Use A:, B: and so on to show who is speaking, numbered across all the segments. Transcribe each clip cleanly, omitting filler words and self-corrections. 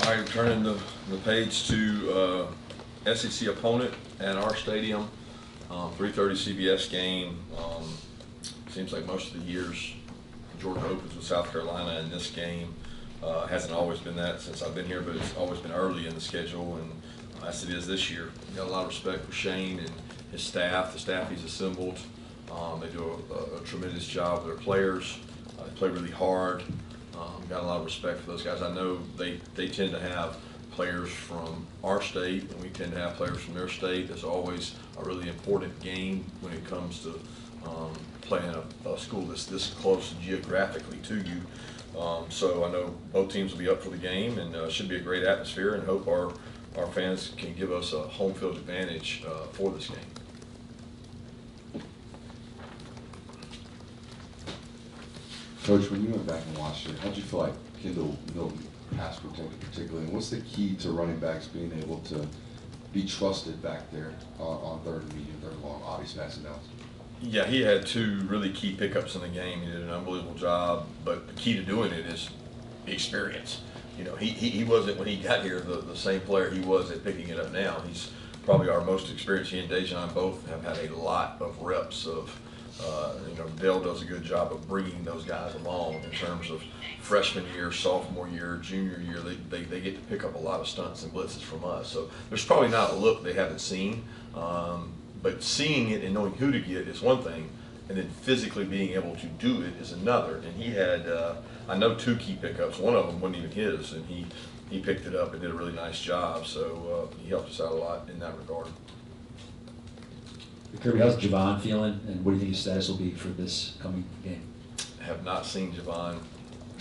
A: All right, turning the page to SEC opponent at our stadium. 3:30 CBS game. Seems like most of the years Georgia opens with South Carolina, and this game hasn't always been that since I've been here, but it's always been early in the schedule, and as it is this year. Got a lot of respect for Shane and his staff, the staff he's assembled. They do a tremendous job with their players. They play really hard. Got a lot of respect for those guys. I know they tend to have players from our state, and we tend to have players from their state. There's always a really important game when it comes to playing a school that's this close geographically to you. So I know both teams will be up for the game, and should be a great atmosphere, and hope our fans can give us a home field advantage for this game.
B: Coach, when you went back and watched it, how did you feel like Kendall Milton pass protected particularly? And what's the key to running backs being able to be trusted back there on third and medium, third and long, obvious passing downs?
A: Yeah, he had two really key pickups in the game. He did an unbelievable job, but the key to doing it is experience. You know, he wasn't, when he got here, the same player he was at picking it up now. He's probably our most experienced. He and Dejan both have had a lot of reps of, you know, Dale does a good job of bringing those guys along in terms of freshman year, sophomore year, junior year. They get to pick up a lot of stunts and blitzes from us. So there's probably not a look they haven't seen, but seeing it and knowing who to get is one thing, and then physically being able to do it is another. And he had, I know, two key pickups. One of them wasn't even his, and he picked it up and did a really nice job. So he helped us out a lot in that regard.
C: Kirby, how's Javon feeling, and what do you think his status will be for this coming game?
A: Have not seen Javon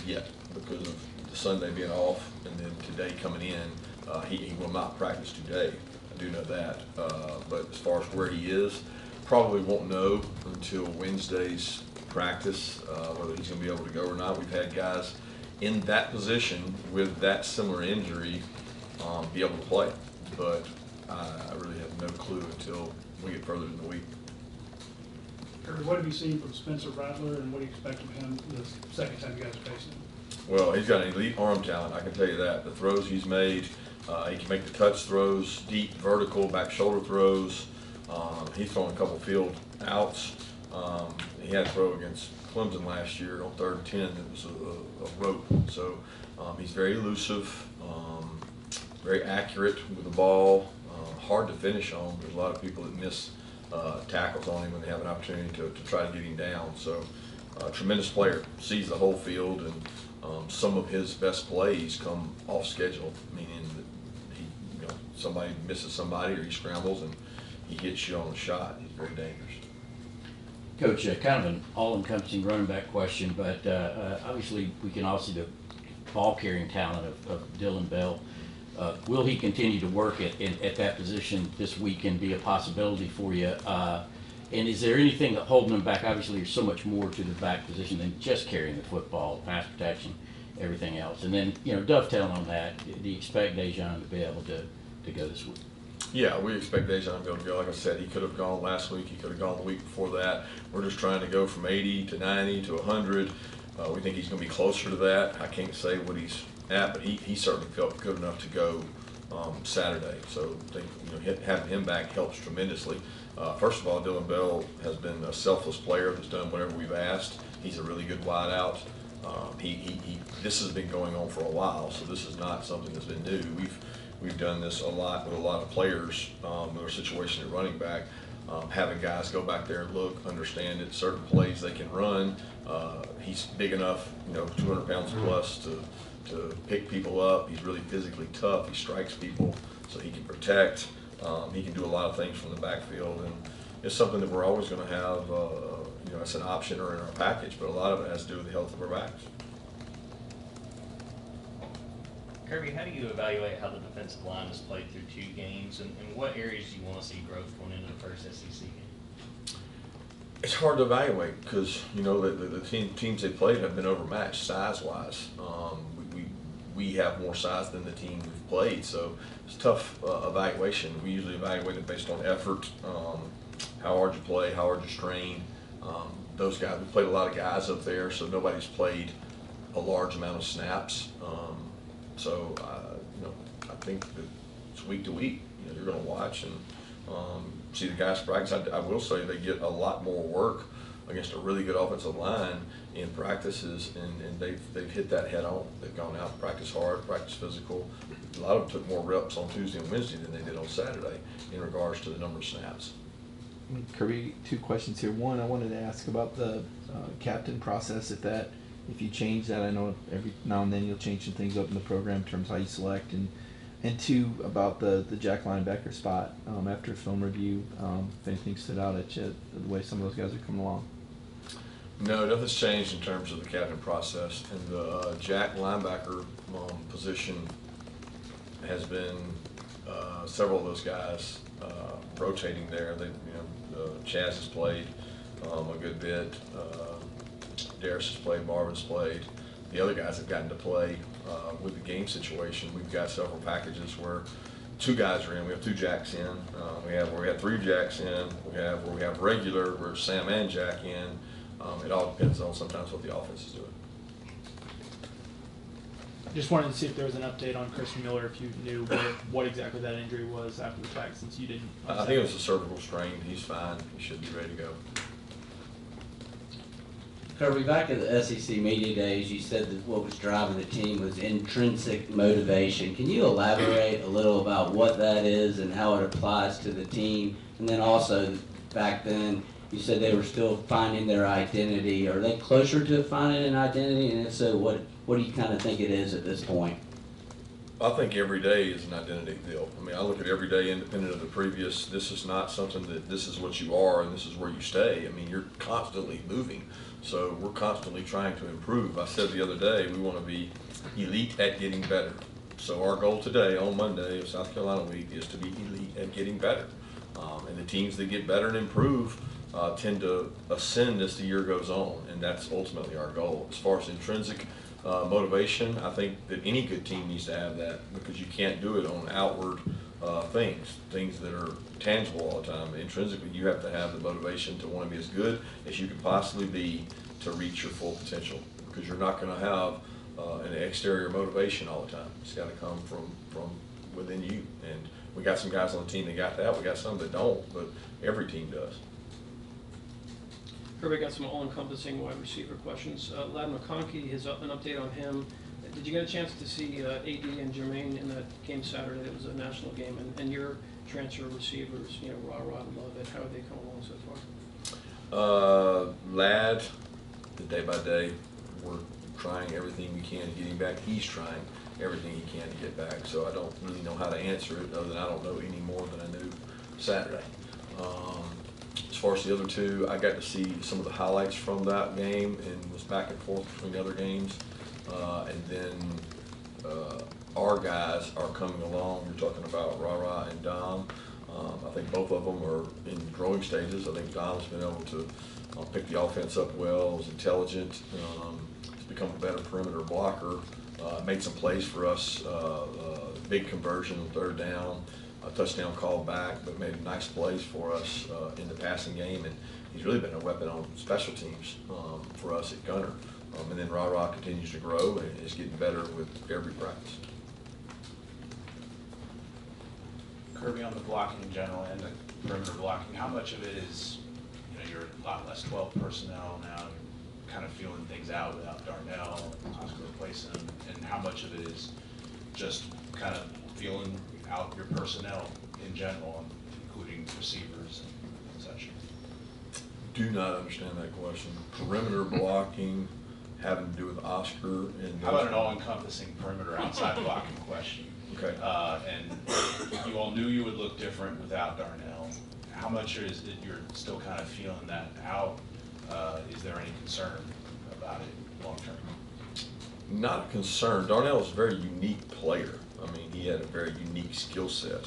A: yet because of the Sunday being off, and then today coming in. He will not practice today. I do know that. But as far as where he is, probably won't know until Wednesday's practice whether he's going to be able to go or not. We've had guys in that position with that similar injury be able to play, but I really have no clue until we get further in the week.
D: Kirby, what have you seen from Spencer Rattler, and what do you expect from him the second time you guys are facing him?
A: Well, he's got an elite arm talent, I can tell you that. The throws he's made, he can make the touch throws, deep, vertical, back shoulder throws. He's thrown a couple field outs. He had a throw against Clemson last year on 3rd and 10. It was a rope. So he's very elusive, very accurate with the ball, hard to finish on. There's a lot of people that miss tackles on him when they have an opportunity to try to get him down. So tremendous player, sees the whole field, and some of his best plays come off schedule, meaning that he, you know, somebody misses somebody or he scrambles and he hits you on the shot. He's very dangerous.
E: Coach, kind of an all-encompassing running back question, but obviously we can all see the ball-carrying talent of Dylan Bell. Will he continue to work at that position this week and be a possibility for you? And is there anything that holding him back? Obviously, there's so much more to the back position than just carrying the football, pass protection, everything else. And then, you know, dovetailing on that, do you expect Dejan to be able to go this week?
A: Yeah, we expect Dejan to be able to go. Like I said, he could have gone last week. He could have gone the week before that. We're just trying to go from 80 to 90 to 100. We think he's going to be closer to that. I can't say what he's at, but he certainly felt good enough to go Saturday. So I think, you know, having him back helps tremendously. First of all, Dylan Bell has been a selfless player that's done whatever we've asked. He's a really good wideout. This has been going on for a while, so this is not something that's been new. We've done this a lot with a lot of players with our situation at running back. Having guys go back there and look, understand it, certain plays they can run. He's big enough, you know, 200 pounds plus to pick people up. He's really physically tough. He strikes people, so he can protect. He can do a lot of things from the backfield, and it's something that we're always going to have, you know, as an option or in our package, but a lot of it has to do with the health of our backs.
F: Kirby, how do you evaluate how the defensive line has played through 2 games, and what areas do you want to see growth going into the first SEC game?
A: It's hard to evaluate because, you know, the teams they played have been overmatched size-wise. We have more size than the team we've played, so it's tough evaluation. We usually evaluate it based on effort, how hard you play, how hard you strain. Those guys, we played a lot of guys up there, so nobody's played a large amount of snaps. So, I think that it's week to week. You're going to watch and see the guys practice. I will say they get a lot more work against a really good offensive line in practices, and they've hit that head on. They've gone out and practiced hard, practiced physical. A lot of them took more reps on Tuesday and Wednesday than they did on Saturday in regards to the number of snaps.
G: Kirby, 2 questions here. One, I wanted to ask about the captain process. If you change that, I know every now and then you'll change some things up in the program in terms of how you select, and 2, about the Jack linebacker spot after film review. If anything stood out at you, the way some of those guys are coming along.
A: No, nothing's changed in terms of the captain process, and the Jack linebacker position has been several of those guys rotating there. Chaz has played a good bit. Darius has played. Marvin's played. The other guys have gotten to play with the game situation. We've got several packages where 2 guys are in. We have 2 Jacks in. We have 3 Jacks in. Where we have regular, where Sam and Jack in. It all depends on sometimes what the offense is doing.
H: Just wanted to see if there was an update on Chris Miller, if you knew what exactly that injury was after the fact, since you didn't.
A: I think it was a cervical strain. He's fine. He should be ready to go.
I: Kirby, back at the SEC Media Days, you said that what was driving the team was intrinsic motivation. Can you elaborate a little about what that is and how it applies to the team? And then also, back then, you said they were still finding their identity. Are they closer to finding an identity? And if so, what do you kind of think it is at this point?
A: I think every day is an identity deal. I mean, I look at every day independent of the previous. This is not something that this is what you are and this is where you stay. I mean, you're constantly moving. So we're constantly trying to improve. I said the other day, we want to be elite at getting better. So our goal today on Monday of South Carolina week is to be elite at getting better. And the teams that get better and improve tend to ascend as the year goes on. And that's ultimately our goal. As far as intrinsic motivation, I think that any good team needs to have that, because you can't do it on outward things that are tangible all the time. Intrinsically, you have to have the motivation to want to be as good as you can possibly be to reach your full potential, because you're not going to have an exterior motivation all the time. It's got to come from within you. And we got some guys on the team that got that. We got some that don't, but every team does.
J: Kirby, got some all-encompassing wide receiver questions. Ladd McConkey, an update on him. Did you get a chance to see AD and Jermaine in that game Saturday? That was a national game. And your transfer receivers, Rah and Lovett, how are they coming along so far?
A: Ladd, the day by day, we're trying everything we can to get him back. He's trying everything he can to get back. So I don't really know how to answer it, other than I don't know any more than I knew Saturday. As far as the other 2, I got to see some of the highlights from that game and was back and forth between the other games. And then our guys are coming along. You're talking about Rah and Dom. I think both of them are in growing stages. I think Dom's been able to pick the offense up well, is intelligent, has become a better perimeter blocker, made some plays for us, big conversion on 3rd down. A touchdown call back, but made nice plays for us in the passing game, and he's really been a weapon on special teams for us at gunner. And then Rah continues to grow and is getting better with every practice.
K: Kirby, on the blocking in general and the perimeter blocking, how much of it is, you're a lot less 12 personnel now, you're kind of feeling things out without Darnell, Oscar replacing him, and how much of it is just kind of feeling out your personnel in general, including receivers and such?
A: Do not understand that question. Perimeter blocking having to do with Oscar and.
K: How about an all-encompassing perimeter outside blocking question?
A: Okay.
K: And you all knew you would look different without Darnell. How much is it you're still kind of feeling that out? Is there any concern about it long term?
A: Not a concern. Darnell is a very unique player. I mean, he had a very unique skill set,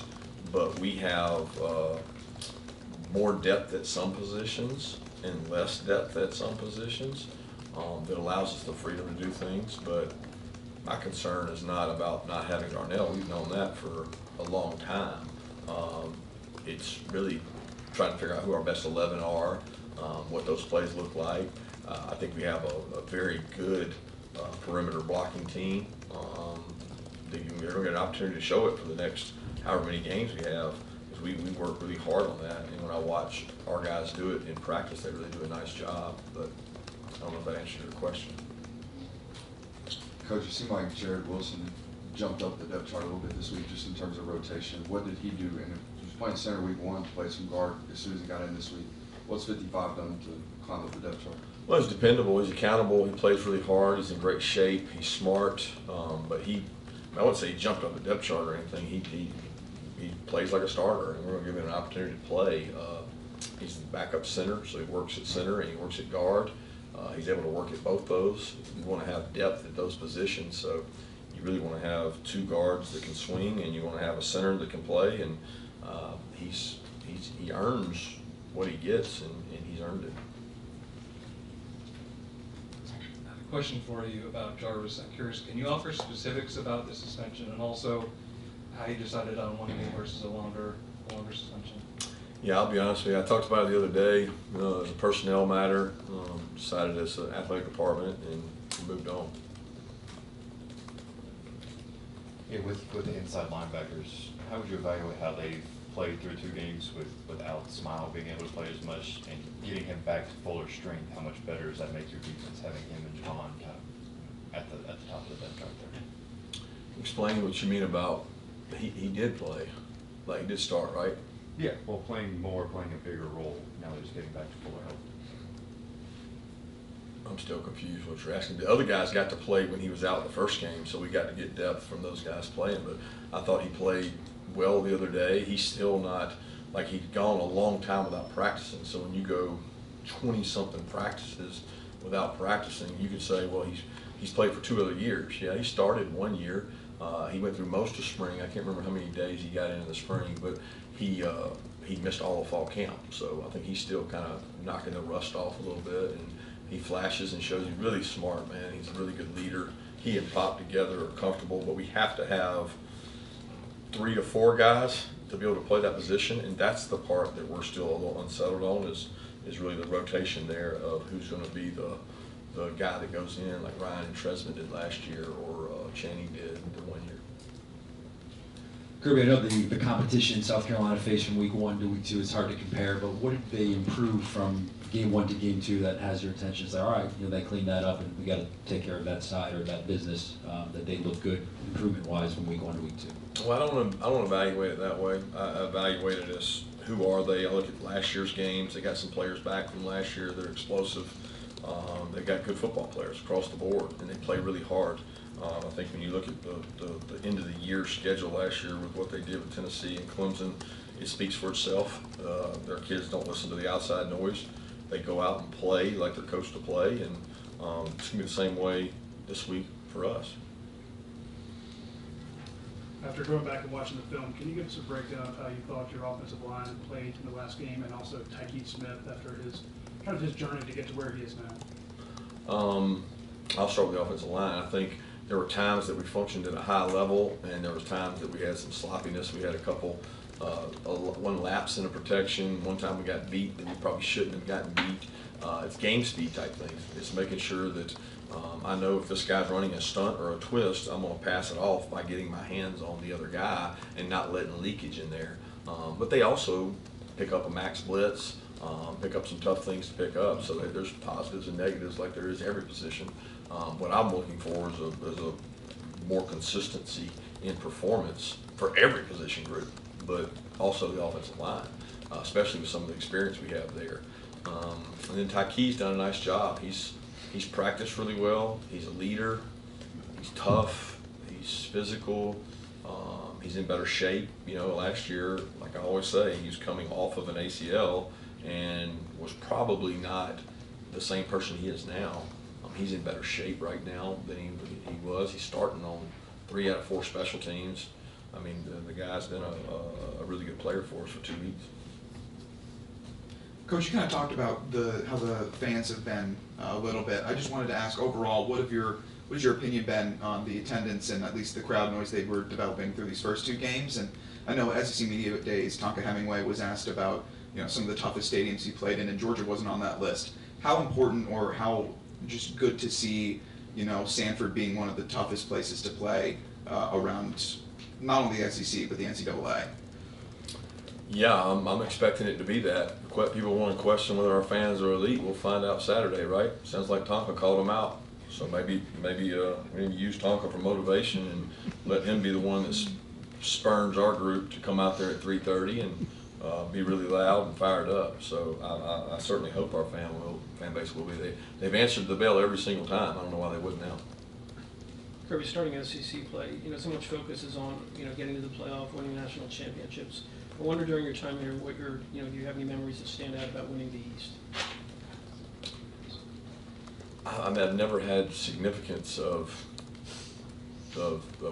A: but we have more depth at some positions and less depth at some positions that allows us the freedom to do things. But my concern is not about not having Darnell. We've known that for a long time. It's really trying to figure out who our best 11 are, what those plays look like. I think we have a very good perimeter blocking team. they're going to get an opportunity to show it for the next however many games we have. Because we work really hard on that, and when I watch our guys do it in practice, they really do a nice job. But I don't know if that answers your question.
B: Coach, it seemed like Jared Wilson jumped up the depth chart a little bit this week just in terms of rotation. What did he do? And he was playing center week 1, played some guard as soon as he got in this week. What's 55 done to climb up the depth chart?
A: Well, he's dependable. He's accountable. He plays really hard. He's in great shape. He's smart. But I wouldn't say he jumped up the depth chart or anything. He plays like a starter, and we're going to give him an opportunity to play. He's the backup center, so he works at center and he works at guard. He's able to work at both those. You want to have depth at those positions, so you really want to have 2 guards that can swing, and you want to have a center that can play. And he earns what he gets, and he's earned it.
L: I have a question for you about Jarvis. I'm curious, can you offer specifics about the suspension, and also how you decided on one game versus a longer suspension?
A: Yeah, I'll be honest with you. I talked about it the other day. As a personnel matter, decided as an athletic department, and moved on.
M: Yeah, with the inside linebackers, how would you evaluate how they've played through 2 games without Smile being able to play as much and getting him back to fuller strength? How much better does that make your defense having him and Javon kind of at the top of the depth chart there?
A: Explain what you mean about he did play, like he did start, right?
M: Yeah, well, playing a bigger role now that he's getting back to fuller health.
A: I'm still confused what you're asking. The other guys got to play when he was out the first game, so we got to get depth from those guys playing. But I thought he played well the other day. He's still not, like he'd gone a long time without practicing. So when you go 20-something practices without practicing, you could say, well, he's played for 2 other years. Yeah, he started 1 year. He went through most of spring. I can't remember how many days he got in the spring, but he missed all of fall camp. So I think he's still kind of knocking the rust off a little bit, and he flashes and shows he's really smart, man. He's a really good leader. He and Pop together are comfortable, but we have to have 3 to 4 guys to be able to play that position, and that's the part that we're still a little unsettled on is really the rotation there of who's going to be the guy that goes in like Ryan and Tresman did last year, or Channing did the 1 year.
C: Kirby, I know the competition South Carolina faced from week 1 to week 2 is hard to compare, but what did they improve from game 1 to game 2 that has your attention? It's like, all right, they cleaned that up, and we got to take care of that side or that business that they look good improvement-wise from week 1 to week 2.
A: Well, I don't evaluate it that way. I evaluate it as who are they. I look at last year's games. They got some players back from last year. They're explosive. They got good football players across the board, and they play really hard. I think when you look at the end of the year schedule last year with what they did with Tennessee and Clemson, it speaks for itself. Their kids don't listen to the outside noise. They go out and play like they're coached to play, and it's going to be the same way this week for us.
D: After going back and watching the film, can you give us a breakdown of how you thought your offensive line played in the last game, and also Tykeet Smith after his journey to get to where he is now?
A: I'll start with the offensive line. I think there were times that we functioned at a high level, and there was times that we had some sloppiness. We had a couple, one lapse in a protection. One time we got beat that we probably shouldn't have gotten beat. It's game speed type things. It's making sure that I know if this guy's running a stunt or a twist, I'm going to pass it off by getting my hands on the other guy and not letting leakage in there. But they also pick up a max blitz, pick up some tough things to pick up. So there's positives and negatives like there is every position. What I'm looking for is a more consistency in performance for every position group, but also the offensive line, especially with some of the experience we have there. And then Tykeet's done a nice job. He's practiced really well. He's a leader. He's tough. He's physical. He's in better shape. Last year, like I always say, he's coming off of an ACL and was probably not the same person he is now. He's in better shape right now than he was. He's starting on 3 out of 4 special teams. I mean, the guy's been a really good player for us for 2 weeks.
N: Coach, you kind of talked about how the fans have been a little bit. I just wanted to ask overall, what has your opinion been on the attendance and at least the crowd noise they were developing through these first 2 games? And I know SEC Media Days, Tonka Hemingway was asked about some of the toughest stadiums he played in, and Georgia wasn't on that list. How important or how just good to see Sanford being one of the toughest places to play around not only the SEC but the NCAA?
A: Yeah, I'm expecting it to be that. People want to question whether our fans are elite. We'll find out Saturday, right? Sounds like Tonka called them out. So maybe use Tonka for motivation and let him be the one that spurns our group to come out there at 3:30 and be really loud and fired up. So I certainly hope our fan base will be. They've answered the bell every single time. I don't know why they wouldn't now.
J: Kirby, starting SEC play, so much focus is on, getting to the playoff, winning national championships. I wonder during your time here, what do you have any memories that stand out about winning the East?
A: I've never had significance of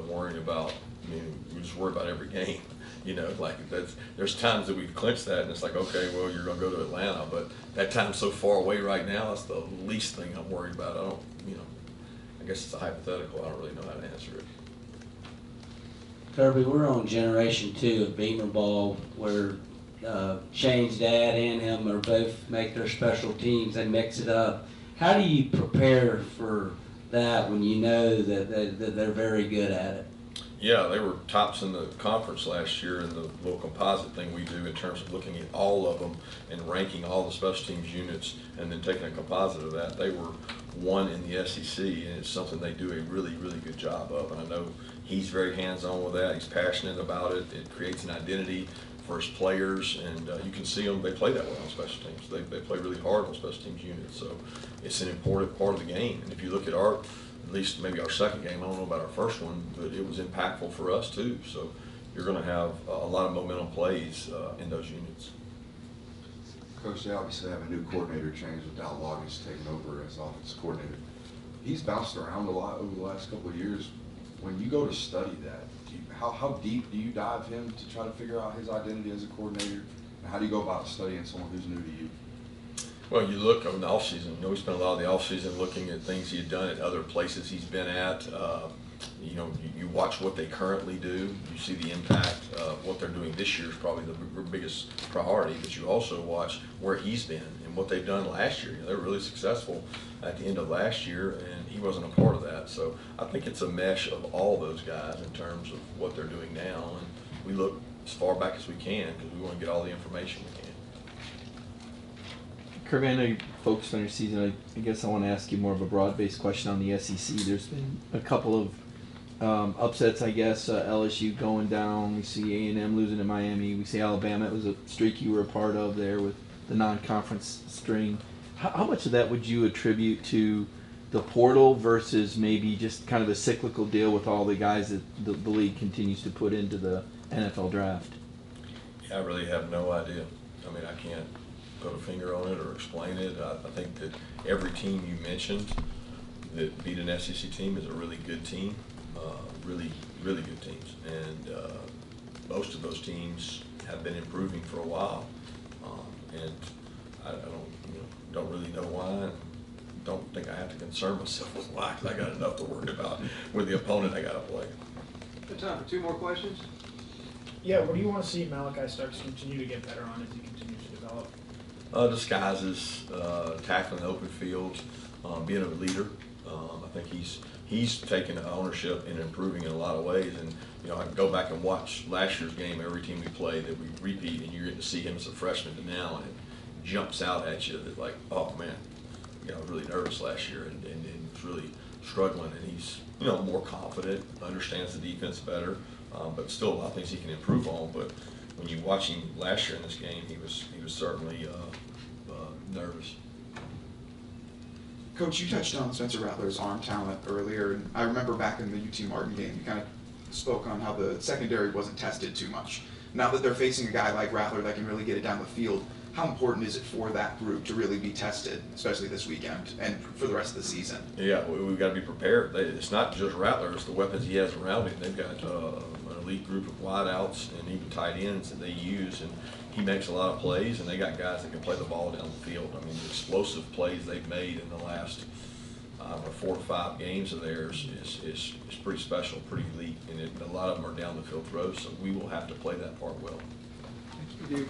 A: worrying about. I mean, we just worry about every game. There's times that we've clinched that, and it's like, okay, well, you're going to go to Atlanta, but that time's so far away right now. That's the least thing I'm worried about. I guess it's a hypothetical. I don't really know how to answer it.
I: Kirby, we're on generation 2 of Beamer ball, where Shane's dad and him are both make their special teams. They mix it up. How do you prepare for that when you know that they're very good at it?
A: Yeah, they were tops in the conference last year in the little composite thing we do in terms of looking at all of them and ranking all the special teams units and then taking a composite of that. They were 1 in the SEC, and it's something they do a really, really good job of. And I know he's very hands-on with that. He's passionate about it. It creates an identity for his players, and you can see them. They play that way on special teams. They play really hard on special teams units. So it's an important part of the game. And if you look at at least maybe our second game, I don't know about our first one, but it was impactful for us too. So you're going to have a lot of momentum plays in those units.
B: Coach, they obviously have a new coordinator change with Loggins taking over as offensive coordinator. He's bounced around a lot over the last couple of years. When you go to study that, how deep do you dive him to try to figure out his identity as a coordinator? And how do you go about studying someone who's new to you?
A: Well, you look in the offseason. We spent a lot of the offseason looking at things he had done at other places he's been at. You watch what they currently do. You see the impact of what they're doing this year is probably the biggest priority, but you also watch where he's been and what they've done last year. They were really successful at the end of last year, and he wasn't a part of that. So I think it's a mesh of all those guys in terms of what they're doing now, and we look as far back as we can because we want to get all the information we can.
G: Kirby, I know you focused on your season. I guess I want to ask you more of a broad-based question on the SEC. There's been a couple of upsets, I guess. LSU going down. We see A&M losing to Miami. We see Alabama. It was a streak you were a part of there with the non-conference string. How much of that would you attribute to the portal versus maybe just kind of a cyclical deal with all the guys that the league continues to put into the NFL draft?
A: Yeah, I really have no idea. I mean, I can't put a finger on it or explain it. I think that every team you mentioned that beat an SEC team is a really good team, really, really good teams. And most of those teams have been improving for a while. And I don't really know why. And don't think I have to concern myself with why, because I got enough to worry about with the opponent I got to play.
O: Good time for 2 more questions.
D: Yeah, what do you want to see Malachi start to continue to get better on as he continues to develop?
A: Disguises, tackling the open field, being a leader. I think he's taken ownership and improving in a lot of ways. And I can go back and watch last year's game. Every team we play that we repeat, and you're getting to see him as a freshman to now, and it jumps out at you that like, oh man, I was really nervous last year and was really struggling. And he's more confident, understands the defense better, but still a lot of things he can improve on. But when you watch him last year in this game, he was certainly nervous.
N: Coach, you touched on Spencer Rattler's arm talent earlier, and I remember back in the UT Martin game, you kind of spoke on how the secondary wasn't tested too much. Now that they're facing a guy like Rattler that can really get it down the field, how important is it for that group to really be tested, especially this weekend and for the rest of the season?
A: Yeah, we've got to be prepared. It's not just Rattler, it's the weapons he has around him. They've got an elite group of wideouts and even tight ends that they use, and he makes a lot of plays, and they got guys that can play the ball down the field. I mean, the explosive plays they've made in the last 4 to 5 games of theirs is pretty special, pretty elite, and a lot of them are down the field throws, so we will have to play that part well.
O: Thank you.